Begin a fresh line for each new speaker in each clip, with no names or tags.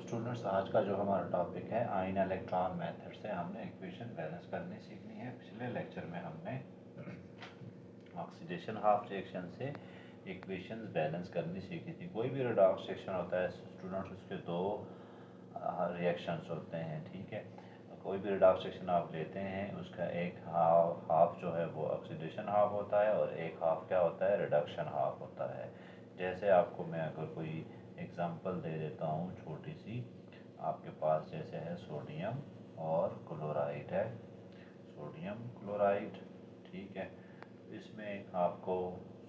Students, आज का जो हमारा टॉपिक है आयन इलेक्ट्रॉन मेथड से हमने इक्वेशन बैलेंस करनी सीखनी है। पिछले लेक्चर में हमने ऑक्सीडेशन हाफ रिएक्शन से इक्वेशंस बैलेंस करनी सीखी थी। कोई भी रेडॉक्स रिएक्शन होता है स्टूडेंट्स, उसके दो रिएक्शंस होते हैं, ठीक है। कोई भी रेडॉक्स रिएक्शन आप लेते हैं, उसका एक हाफ जो है वो ऑक्सीडेशन हाफ होता है और एक हाफ क्या होता है, रिडक्शन हाफ होता है। जैसे आपको मैं अगर कोई एग्जांपल दे देता हूँ छोटी सी, आपके पास जैसे है सोडियम और क्लोराइड है, सोडियम क्लोराइड, ठीक है। इसमें आपको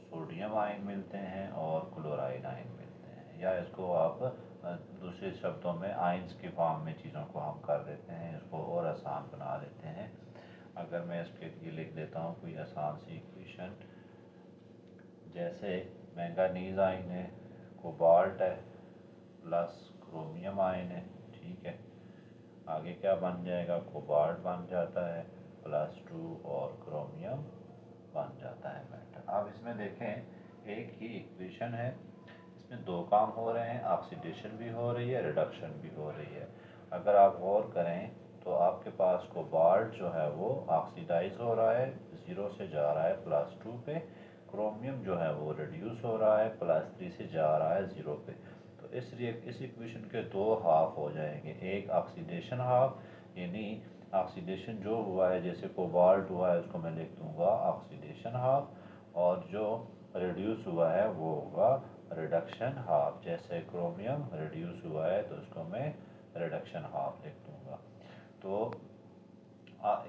सोडियम आयन मिलते हैं और क्लोराइड आयन मिलते हैं, या इसको आप दूसरे शब्दों में आयंस की फॉर्म में चीज़ों को हम कर देते हैं, इसको और आसान बना देते हैं। अगर मैं इसके लिए लिख देता हूँ कोई आसान सी इक्वेशन, जैसे मैंगानीज आयन है, कोबाल्ट है प्लस क्रोमियम आयन है, ठीक है। आगे क्या बन जाएगा, कोबाल्ट बन जाता है +2 और क्रोमियम बन जाता है मेटल। अब इसमें देखें, एक ही इक्वेशन है, इसमें दो काम हो रहे हैं, ऑक्सीडेशन भी हो रही है, रिडक्शन भी हो रही है। अगर आप गौर करें तो आपके पास कोबाल्ट जो है वो ऑक्सीडाइज हो रहा है, 0 से जा रहा है +2 पे। क्रोमियम जो है वो रिड्यूस हो रहा है, +3 से जा रहा है 0 पे। तो इस इक्वेशन के दो हाफ हो जाएंगे, एक ऑक्सीडेशन हाफ, यानी ऑक्सीडेशन जो हुआ है, जैसे कोबाल्ट हुआ है उसको मैं लिख दूंगा ऑक्सीडेशन हाफ, और जो रिड्यूस हुआ है वो होगा रिडक्शन हाफ। जैसे क्रोमियम रिड्यूस हुआ है तो उसको मैं रिडक्शन हाफ लिख दूंगा। तो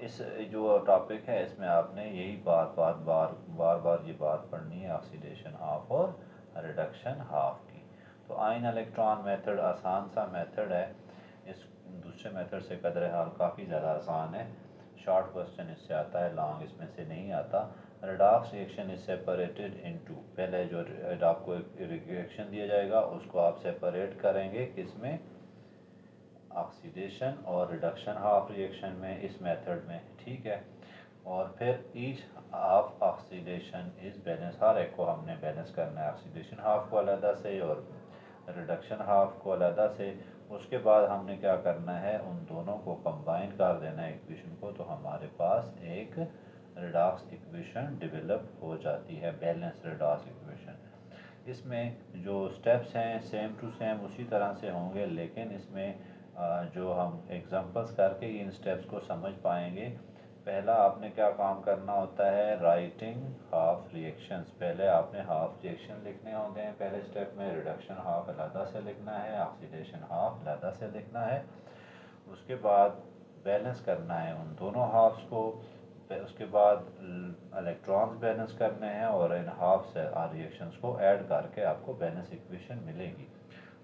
इस जो टॉपिक है इसमें आपने यही बार बार ये बात पढ़नी है, ऑक्सीडेशन हाफ और रिडक्शन हाफ की। तो आयन इलेक्ट्रॉन मेथड आसान सा मेथड है, इस दूसरे मेथड से कदर हाल काफ़ी ज़्यादा आसान है। शॉर्ट क्वेश्चन इससे आता है, लॉन्ग इसमें से नहीं आता। Redox reaction is separated into, पहले जो आपको एक रिएक्शन दिया जाएगा उसको आप सेपरेट करेंगे, किसमें, ऑक्सीडेशन और रिडक्शन हाफ रिएक्शन में, इस मेथड में, ठीक है। और फिर each half oxidation is balance, हर एक को हमने बैलेंस करना है, ऑक्सीडेशन हाफ को अलहदा से और रिडक्शन हाफ को अलहदा से। उसके बाद हमने क्या करना है, उन दोनों को कंबाइन कर देना है इक्वेशन को, तो हमारे पास एक रेडॉक्स इक्वेशन डेवलप हो जाती है, बैलेंस रेडॉक्स इक्वेशन। इसमें जो स्टेप्स हैं सेम टू सेम उसी तरह से होंगे, लेकिन इसमें जो हम एग्जांपल्स करके इन स्टेप्स को समझ पाएंगे। पहला आपने क्या काम करना होता है, राइटिंग हाफ रिएक्शंस। पहले आपने हाफ रिएक्शन लिखने होते हैं, पहले स्टेप में रिडक्शन हाफ अलहदा से लिखना है, ऑक्सीडेशन हाफ अलहदा से लिखना है। उसके बाद बैलेंस करना है उन दोनों हाफ्स को, उसके बाद इलेक्ट्रॉन्स बैलेंस करने हैं, और इन हाफ से रिएक्शंस को ऐड करके आपको बैलेंस इक्वेशन मिलेगी।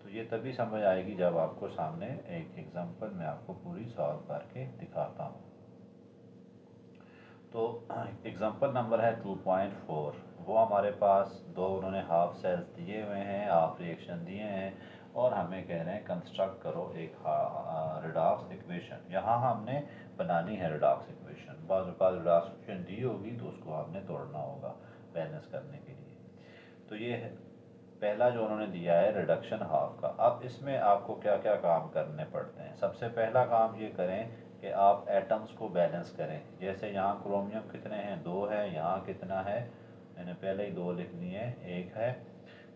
तो ये तभी समझ आएगी जब आपको सामने एक एग्जांपल में आपको पूरी सॉल्व करके दिखाता हूँ। तो एग्जांपल नंबर है 2.4, वो हमारे पास दो उन्होंने हाफ सेल्स दिए हुए हैं, हाफ रिएक्शन दिए हैं, और हमें कह रहे हैं कंस्ट्रक्ट करो एक रेडॉक्स इक्वेशन। यहाँ हमने बनानी है रेडॉक्स इक्वेशन, बाद रेडॉक्स इक्वेशन दी होगी तो उसको हमने तोड़ना होगा बैलेंस करने के लिए। तो ये है पहला जो उन्होंने दिया है रिडक्शन हाफ का। अब इसमें आपको क्या क्या काम करने पड़ते हैं। सबसे पहला काम ये करें कि आप एटम्स को बैलेंस करें। जैसे यहाँ क्रोमियम कितने हैं, 2 है, यहाँ कितना है, मैंने पहले ही 2 लिख दिए हैं, 1 है,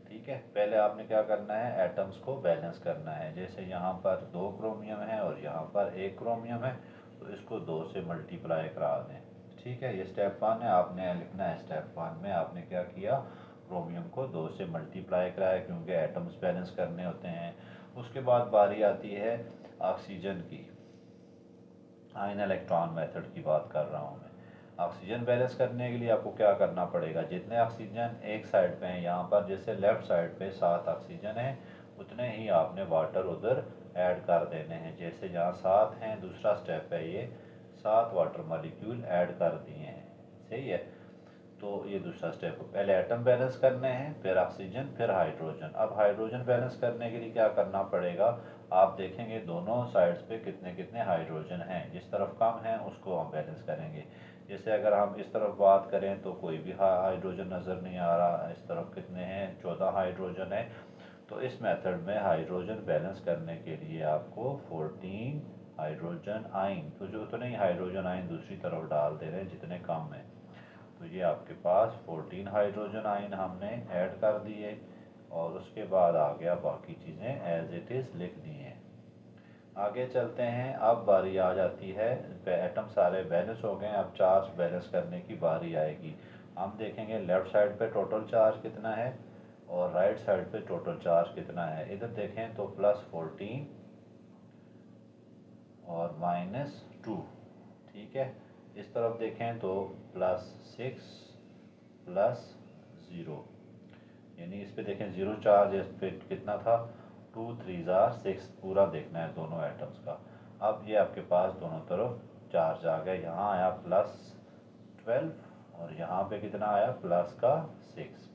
ठीक है। पहले आपने क्या करना है, एटम्स को बैलेंस करना है। जैसे यहाँ पर 2 क्रोमियम है और यहाँ पर 1 क्रोमियम है, तो इसको 2 से मल्टीप्लाई करा दें, ठीक है। ये स्टेप 1 है, आपने लिखना है स्टेप 1 में आपने क्या किया, क्रोमियम को 2 से मल्टीप्लाई कराया, क्योंकि एटम्स बैलेंस करने होते हैं। उसके बाद बारी आती है ऑक्सीजन की, आयन इलेक्ट्रॉन मेथड की बात कर रहा हूँ मैं। ऑक्सीजन बैलेंस करने के लिए आपको क्या करना पड़ेगा, जितने ऑक्सीजन एक साइड पे हैं, यहाँ पर जैसे लेफ़्ट साइड पे 7 ऑक्सीजन है, उतने ही आपने वाटर उधर ऐड कर देने हैं। जैसे यहाँ 7 हैं, दूसरा स्टेप है ये, 7 वाटर मॉलिक्यूल ऐड कर दिए हैं, सही है। तो ये दूसरा स्टेप, पहले एटम बैलेंस करने हैं, फिर ऑक्सीजन, फिर हाइड्रोजन। अब हाइड्रोजन बैलेंस करने के लिए क्या करना पड़ेगा, आप देखेंगे दोनों साइड्स पे कितने कितने हाइड्रोजन हैं, जिस तरफ कम है उसको हम बैलेंस करेंगे। जैसे अगर हम इस तरफ बात करें तो कोई भी हाइड्रोजन नज़र नहीं आ रहा, इस तरफ कितने हैं, 14 हाइड्रोजन है, तो इस मेथड में हाइड्रोजन बैलेंस करने के लिए आपको 14 हाइड्रोजन आइन, तो जो उतने ही हाइड्रोजन आइन दूसरी तरफ डाल दे रहे हैं जितने कम है। तो ये आपके पास 14 हाइड्रोजन आइन हमने ऐड कर दिए और उसके बाद आ गया बाकी चीज़ें एज इट इज़ लिख दी हैं। आगे चलते हैं। अब बारी आ जाती है, एटम सारे बैलेंस हो गए, अब चार्ज बैलेंस करने की बारी आएगी। हम देखेंगे लेफ़्ट साइड पे टोटल चार्ज कितना है और राइट साइड पे टोटल चार्ज कितना है। इधर देखें तो +14 और -2, ठीक है। इस तरफ देखें तो +6 +0, यानी इस पे देखें 0 चार्ज, इस पे कितना था 2 3 6, पूरा देखना है दोनों एटम्स का। अब ये आपके पास दोनों तरफ चार्ज आ गया, यहाँ आया +12 और यहाँ पे कितना आया +6।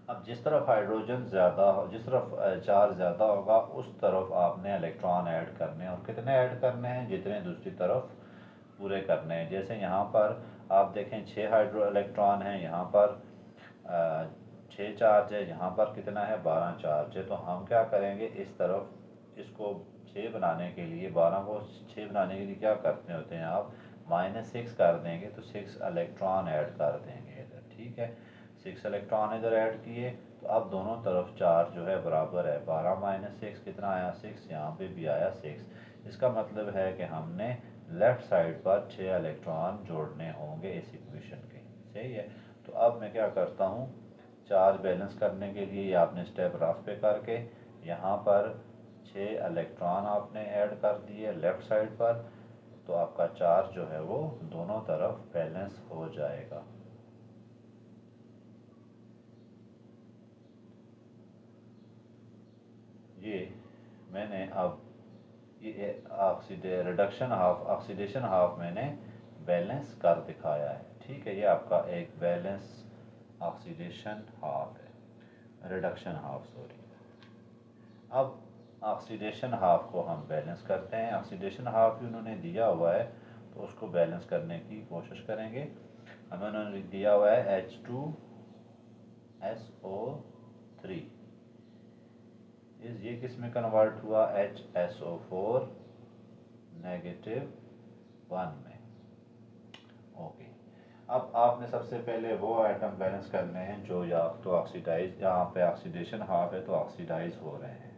अब जिस तरफ हाइड्रोजन ज़्यादा हो, जिस तरफ चार्ज ज़्यादा होगा उस तरफ आपने इलेक्ट्रॉन ऐड करने हैं, और कितने ऐड करने हैं, जितने दूसरी तरफ पूरे करने हैं। जैसे यहाँ पर आप देखें 6 हाइड्रो इलेक्ट्रॉन हैं, यहाँ पर 6 चार्ज है, यहाँ पर कितना है 12 चार्ज है। तो हम क्या करेंगे, इस तरफ इसको 6 बनाने के लिए, 12 को 6 बनाने के लिए क्या करते होते हैं आप, -6 कर देंगे तो 6 इलेक्ट्रॉन ऐड कर देंगे इधर, ठीक है। 6 इलेक्ट्रॉन इधर ऐड किए तो अब दोनों तरफ चार्ज जो है बराबर है, 12 - 6 कितना आया 6, यहाँ पे भी आया 6। इसका मतलब है कि हमने लेफ़्ट साइड पर 6 इलेक्ट्रॉन जोड़ने होंगे इस इक्वेशन के, सही है। तो अब मैं क्या करता हूँ, चार्ज बैलेंस करने के लिए आपने स्टेप रफ पे करके यहाँ पर 6 इलेक्ट्रॉन आपने ऐड कर दिए लेफ़्ट साइड पर, तो आपका चार्ज जो है वो दोनों तरफ बैलेंस हो जाएगा। ये मैंने अब ये ऑक्सीडेशन हाफ मैंने बैलेंस कर दिखाया है, ठीक है। ये आपका एक बैलेंस ऑक्सीडेशन हाफ है, रिडक्शन हाफ सॉरी। अब ऑक्सीडेशन हाफ को हम बैलेंस करते हैं। ऑक्सीडेशन हाफ भी उन्होंने दिया हुआ है तो उसको बैलेंस करने की कोशिश करेंगे। हमें उन्होंने दिया हुआ है H2SO3, ये किस में कन्वर्ट हुआ, HSO4 -1 में, ओके। अब आपने सबसे पहले वो आइटम बैलेंस करने हैं जो या तो ऑक्सीडाइज, यहाँ पे ऑक्सीडेशन हाफ है तो ऑक्सीडाइज हो रहे हैं।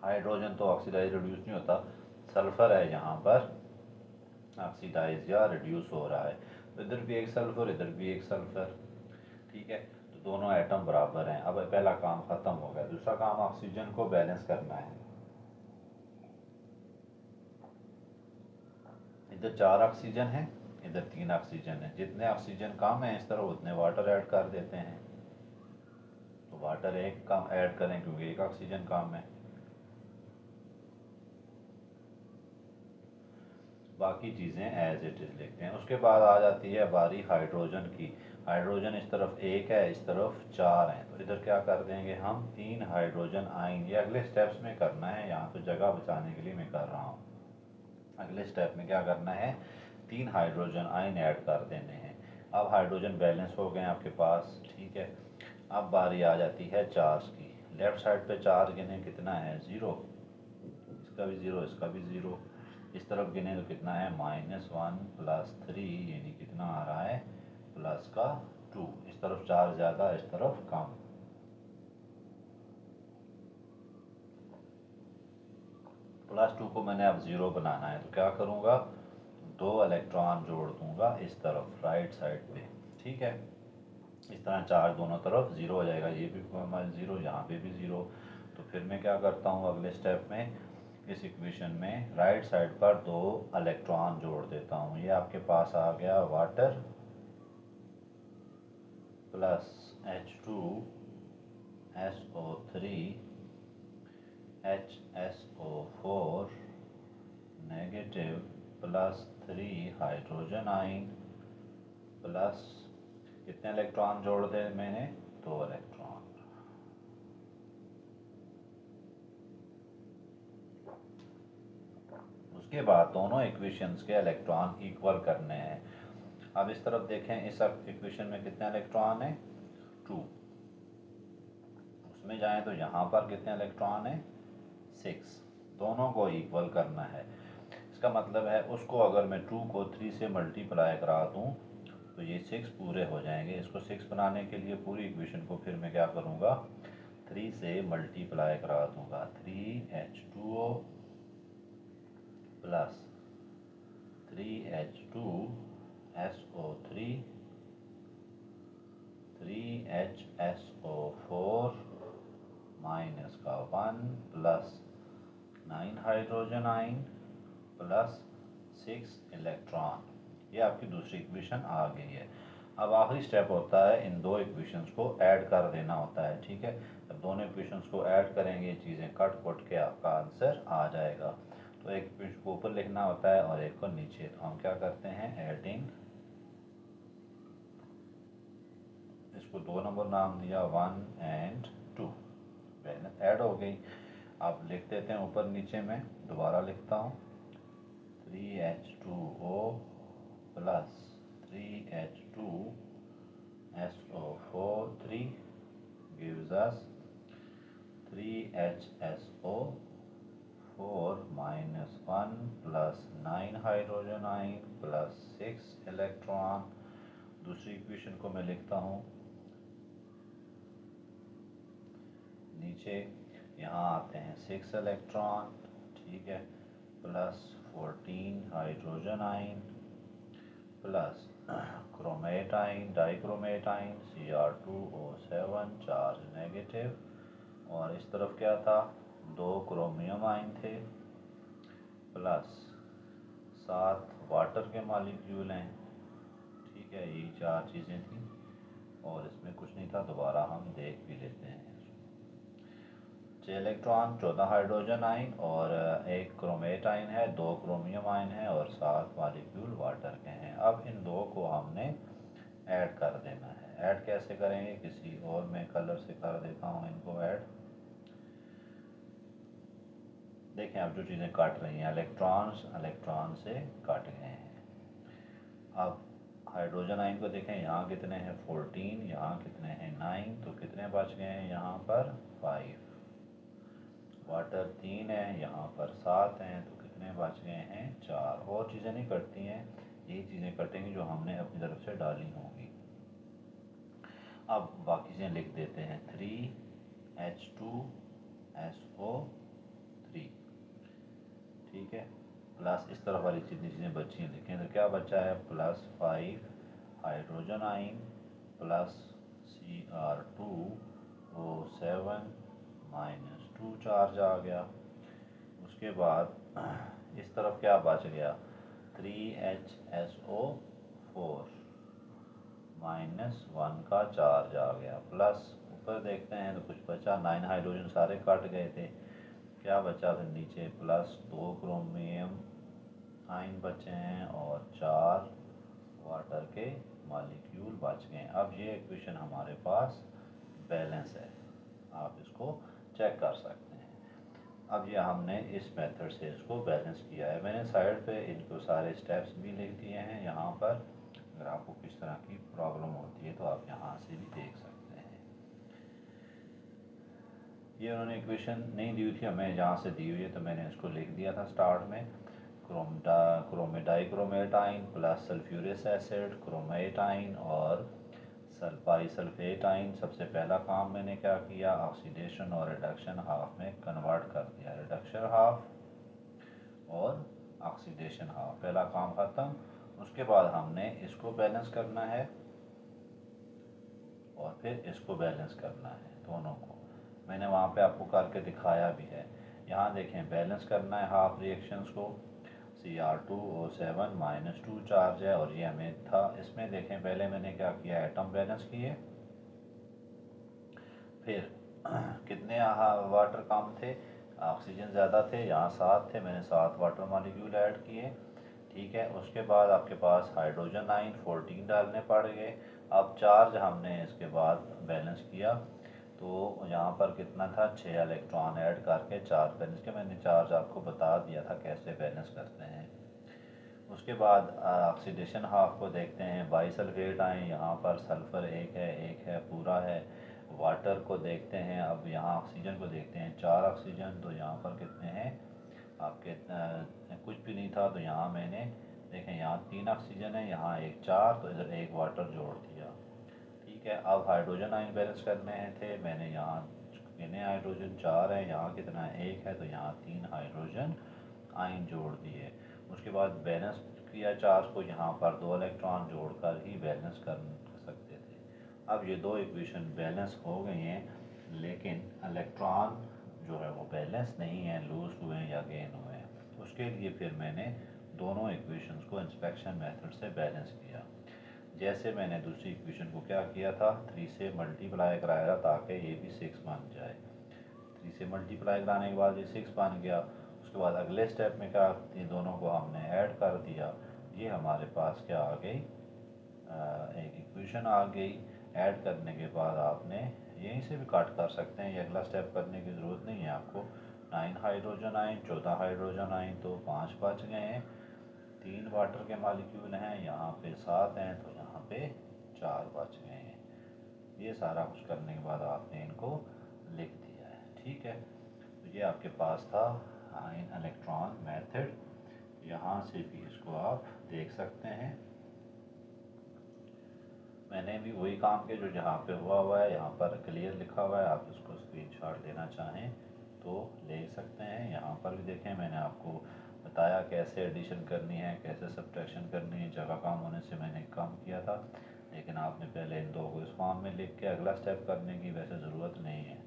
हाइड्रोजन तो ऑक्सीडाइज रिड्यूस नहीं होता, सल्फर है यहाँ पर ऑक्सीडाइज या रिड्यूस हो रहा है। तो इधर भी एक सल्फर, इधर भी एक सल्फर, ठीक है। तो दोनों एटम बराबर हैं। अब पहला काम ख़त्म हो गया, दूसरा काम ऑक्सीजन को बैलेंस करना है। इधर 4 ऑक्सीजन है, इधर 3 ऑक्सीजन है। जितने ऑक्सीजन कम है इस तरह उतने वाटर ऐड कर देते हैं, तो वाटर एक कम ऐड करें क्योंकि एक ऑक्सीजन कम है। बाकी चीज़ें एज इट इज़ लिखते हैं। उसके बाद आ जाती है बारी हाइड्रोजन की। हाइड्रोजन इस तरफ 1 है, इस तरफ 4 हैं, तो इधर क्या कर देंगे हम 3 हाइड्रोजन आएंगे। ये अगले स्टेप्स में करना है, यहाँ तो जगह बचाने के लिए मैं कर रहा हूँ। अगले स्टेप में क्या करना है, 3 हाइड्रोजन आयन ऐड कर देने हैं। अब हाइड्रोजन बैलेंस हो गए आपके पास, ठीक है। अब बारी आ जाती है चार्ज की। लेफ़्ट साइड पे चार्ज गिने कितना है 0, इसका भी 0, इसका भी 0। इस तरफ गिने तो कितना है -1 +3, यानी कितना आ रहा है +2। इस तरफ चार्ज ज़्यादा, इस तरफ कम। +2 को मैंने अब 0 बनाना है तो क्या करूँगा, 2 इलेक्ट्रॉन जोड़ दूंगा इस तरफ राइट साइड पे, ठीक है। इस तरह चार्ज दोनों तरफ 0 हो जाएगा, ये भी 0, यहाँ पे भी 0। तो फिर मैं क्या करता हूँ अगले स्टेप में, इस इक्वेशन में राइट साइड पर 2 इलेक्ट्रॉन जोड़ देता हूँ। ये आपके पास आ गया water plus H2SO3 HSO4 negative +3 hydrogen ion plus कितने इलेक्ट्रॉन जोड़ दे मैंने, 2 इलेक्ट्रॉन। उसके बाद दोनों इक्वेशंस के इलेक्ट्रॉन इक्वल करने हैं। अब इस तरफ देखें, इस इक्वेशन में कितने इलेक्ट्रॉन है? 2। उसमें जाएं तो यहाँ पर कितने इलेक्ट्रॉन है? 6। दोनों को इक्वल करना है। इसका मतलब है उसको अगर मैं 2 को 3 से मल्टीप्लाई करा दूँ तो ये 6 पूरे हो जाएंगे। इसको 6 बनाने के लिए पूरी इक्वेशन को फिर मैं क्या करूँगा? 3 से मल्टीप्लाई करा दूँगा। 3H2O plus 3H2SO3 3HSO4 minus का 1 plus 9 hydrogen ion plus 6 electron. ये आपकी दूसरी इक्वेशन आ गई है। अब आखिरी स्टेप होता है इन दो इक्वेशंस को ऐड कर देना होता है, ठीक है। जब दोनों इक्वेशंस को ऐड करेंगे चीज़ें कट कुट के आपका आंसर आ जाएगा। तो एक इक्वेशन को ऊपर लिखना होता है और एक को नीचे। तो हम क्या करते हैं? एडिंग, इसको 2 नंबर नाम दिया 1 एंड 2, ऐड हो गई। आप लिख देते हैं ऊपर नीचे में, दोबारा लिखता हूँ। 3H2O plus 3H2SO4 gives us 3HSO4 minus 1 plus 9 hydrogen ion plus 6 electron. दूसरी इक्वेशन को मैं लिखता हूँ नीचे, यहाँ आते हैं 6 इलेक्ट्रॉन, ठीक है, plus 14 hydrogen ion plus chromate आइन, डाइक्रोमेट आइन Cr2O7 चार्ज नेगेटिव, और इस तरफ क्या था? 2 क्रोमियम आइन थे प्लस 7 वाटर के मॉलिक्यूल हैं, ठीक है। यही 4 चीज़ें थी और इसमें कुछ नहीं था। दोबारा हम देख भी लेते हैं। 6 इलेक्ट्रॉन, 14 हाइड्रोजन आइन और एक क्रोमेट आइन है, 2 क्रोमियम आइन है और 7 मॉलिक्यूल वाटर के हैं। अब इन दो को हमने ऐड कर देना है। ऐड कैसे करेंगे? किसी और मैं कलर से कर देता हूँ इनको ऐड। देखें अब जो चीज़ें कट रही हैं, इलेक्ट्रॉन से कट गए हैं। अब हाइड्रोजन आइन को देखें, यहाँ कितने हैं? 14, यहाँ कितने हैं? 9, तो कितने बच गए हैं? यहाँ पर 5। वाटर 3 है, यहाँ पर 7 हैं, तो कितने बच गए हैं? 4। और चीज़ें नहीं कटती हैं, यही चीज़ें कटेंगी जो हमने अपनी तरफ से डाली होंगी। अब बाकी चीज़ें लिख देते हैं। 3H2SO3, ठीक है, प्लस इस तरफ वाली जितनी चीज़ें बची हैं लिखें तो क्या बचा है? Plus 5 hydrogen ion plus Cr2O7 minus 2 charge आ गया। उसके बाद इस तरफ क्या बच गया? 3HSO4 माइनस 1 का चार्ज आ गया, प्लस ऊपर देखते हैं तो कुछ बचा, 9 हाइड्रोजन सारे कट गए थे। क्या बचा फिर नीचे? प्लस 2 क्रोमियम आइन बचे हैं और 4 वाटर के मॉलिक्यूल बच गए। अब ये इक्वेशन हमारे पास बैलेंस है, आप इसको चेक कर सकते हैं। अब ये हमने इस मेथड से इसको बैलेंस किया है। मैंने साइड पे इनको सारे स्टेप्स भी लिख दिए हैं यहाँ पर। अगर आपको किस तरह की प्रॉब्लम होती है तो आप यहाँ से भी देख सकते हैं। ये उन्होंने इक्वेशन नहीं दी हुई थी, हमें जहाँ से दी हुई है तो मैंने इसको लिख दिया था स्टार्ट में। डाइक्रोमेट आइन प्लस सल्फ्यूरिक एसिड, क्रोमेट आइन और बाईसल्फेट आइन। सबसे पहला काम मैंने क्या किया? ऑक्सीडेशन और रिडक्शन हाफ में कन्वर्ट कर दिया। रिडक्शन हाफ और ऑक्सीडेशन हाफ, पहला काम ख़त्म। उसके बाद हमने इसको बैलेंस करना है और फिर इसको बैलेंस करना है, दोनों को मैंने वहाँ पे आपको करके दिखाया भी है। यहाँ देखें, बैलेंस करना है हाफ रिएक्शंस को। Cr2O7 माइनस 2 चार्ज है और ये हमें था। इसमें देखें पहले मैंने क्या किया? एटम बैलेंस किए, फिर कितने वाटर कम थे, ऑक्सीजन ज़्यादा थे, यहाँ 7 थे, मैंने 7 वाटर मॉलिक्यूल ऐड किए, ठीक है। उसके बाद आपके पास हाइड्रोजन आइन 14 डालने पड़ गए। अब चार्ज हमने इसके बाद बैलेंस किया तो यहाँ पर कितना था? 6 इलेक्ट्रॉन ऐड करके चार्ज बैलेंस किया। मैंने चार्ज आपको बता दिया था कैसे बैलेंस करते हैं। उसके बाद ऑक्सीडेशन हाफ को देखते हैं, बाईसल्फेट आए, यहाँ पर सल्फ़र एक है पूरा है। वाटर को देखते हैं, अब यहाँ ऑक्सीजन को देखते हैं, 4 ऑक्सीजन, तो यहाँ पर कितने हैं आपके, कुछ भी नहीं था तो यहाँ मैंने देखें यहाँ 3 ऑक्सीजन है, यहाँ एक 4, तो इधर एक वाटर जोड़ दिया। ठीक है, अब हाइड्रोजन आयन बैलेंस करने हैं थे, मैंने यहाँ कितने हाइड्रोजन 4 है, यहाँ कितना है 1 है, तो यहाँ 3 हाइड्रोजन आयन जोड़ दिए। उसके बाद बैलेंस किया चार्ज को, यहाँ पर 2 इलेक्ट्रॉन जोड़कर ही बैलेंस कर सकते थे। अब ये दो इक्वेशन बैलेंस हो गई हैं, लेकिन इलेक्ट्रॉन जो है वो बैलेंस नहीं है, लूज हुए हैं या गेन हुए हैं। उसके लिए फिर मैंने दोनों इक्वेशंस को इंस्पेक्शन मेथड से बैलेंस किया। जैसे मैंने दूसरी इक्वेशन को क्या किया था, 3 से मल्टीप्लाई कराया था ताकि ये भी 6 बन जाए। 3 से मल्टीप्लाई कराने के बाद ये 6 बन गया। उसके बाद अगले स्टेप में क्या, ये दोनों को हमने ऐड कर दिया, ये हमारे पास क्या आ गई, एक इक्वेशन आ गई। ऐड करने के बाद आपने यहीं से भी काट कर सकते हैं, ये अगला स्टेप करने की ज़रूरत नहीं है आपको। 9 हाइड्रोजन आए, 14 हाइड्रोजन आए, तो 5 बच गए हैं। 3 वाटर के मालिक्यूल हैं, यहाँ पे 7 हैं, तो यहाँ पे 4 बच गए हैं। ये सारा कुछ करने के बाद आपने इनको लिख दिया है। ठीक है, तो ये आपके पास था आयन इलेक्ट्रॉन मेथड। यहाँ से भी इसको आप देख सकते हैं, मैंने भी वही काम किया जो जहाँ पे हुआ है, यहाँ पर क्लियर लिखा हुआ है। आप इसको स्क्रीनशॉट लेना चाहें तो ले सकते हैं। यहाँ पर भी देखें, मैंने आपको बताया कैसे एडिशन करनी है, कैसे सब्ट्रैक्शन करनी है। जगह कम होने से मैंने कम किया था, लेकिन आपने पहले इन दो को इस फॉर्म में लिख के अगला स्टेप करने की वैसे ज़रूरत नहीं है,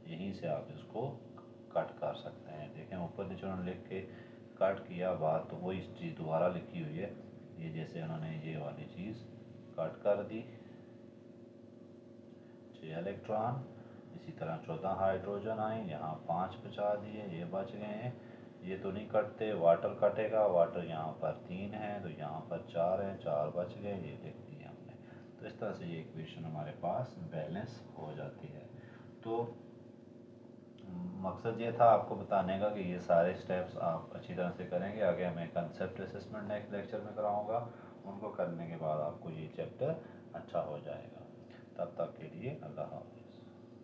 यहीं से आप इसको कट कर सकते हैं। देखें ऊपर नीचे उन्होंने लिख के कट किया, बात तो वही चीज़ दोबारा लिखी हुई है। ये जैसे उन्होंने ये वाली चीज़ कट कर दी, 6 इलेक्ट्रॉन, इसी तरह 14 हाइड्रोजन आए, यहाँ 5 बचा दिए, ये बच गए हैं। ये तो नहीं कटते, वाटर कटेगा, वाटर यहाँ पर 3 है, तो यहाँ पर 4 है, 4 बच गए, ये लिख दिए हमने। तो इस तरह से ये इक्वेशन हमारे पास बैलेंस हो जाती है। तो मकसद ये था आपको बताने का कि ये सारे स्टेप्स आप अच्छी तरह से करेंगे। आगे मैं कंसेप्ट असेसमेंट नेक्स्ट लेक्चर में कराऊंगा, उनको करने के बाद आपको ये चैप्टर अच्छा हो जाएगा। तब तक के लिए अल्लाह हाफ़िज़।